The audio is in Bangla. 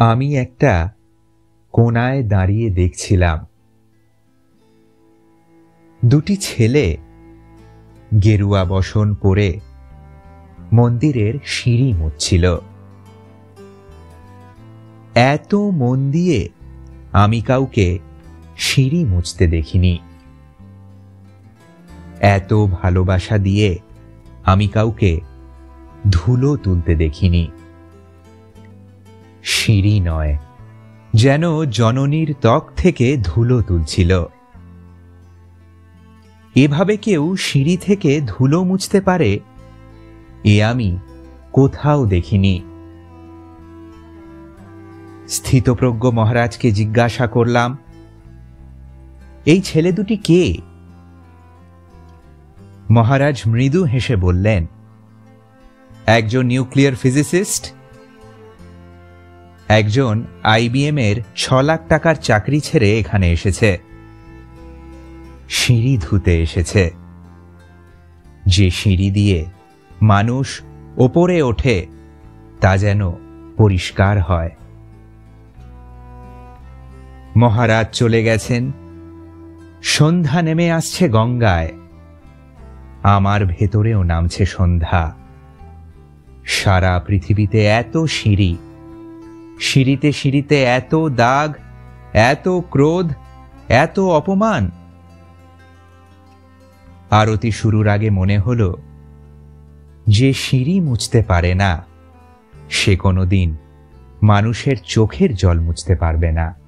আমি একটা কোণায় দাঁড়িয়ে দেখছিলাম দুটি ছেলে গেরুয়া বসন পরে মন্দিরের সিঁড়ি মুছছিল। এত মন দিয়ে আমি কাউকে সিঁড়ি মুছতে দেখিনি, এত ভালোবাসা দিয়ে আমি কাউকে ধুলো তুলতে দেখিনি। সিঁড়ি নয়, যেন জননীর ত্বক থেকে ধুলো তুলছিল। এভাবে কেউ সিঁড়ি থেকে ধুলো মুছতে পারে এ আমি কোথাও দেখিনি। স্থিতপ্রজ্ঞ মহারাজকে জিজ্ঞাসা করলাম, এই ছেলে দুটি কে? মহারাজ মৃদু হেসে বললেন, একজন নিউক্লিয়ার ফিজিসিস্ট, একজন IBM এর 6 লাখ টাকার চাকরি ছেড়ে এখানে এসেছে, সিঁড়ি ধুতে এসেছে। যে সিঁড়ি দিয়ে মানুষ ওপরে ওঠে তা যেন পরিষ্কার হয়। মহারাজ চলে গেছেন, সন্ধ্যা নেমে আসছে গঙ্গায়, আমার ভেতরেও নামছে সন্ধ্যা। সারা পৃথিবীতে এত সিঁড়ি, সিঁড়িতে সিঁড়িতে এত দাগ, এত ক্রোধ, এত অপমান। আরতি শুরুর আগে মনে হলো, যে সিঁড়ি মুছতে পারে না সে কোনোদিন মানুষের চোখের জল মুছতে পারবে না।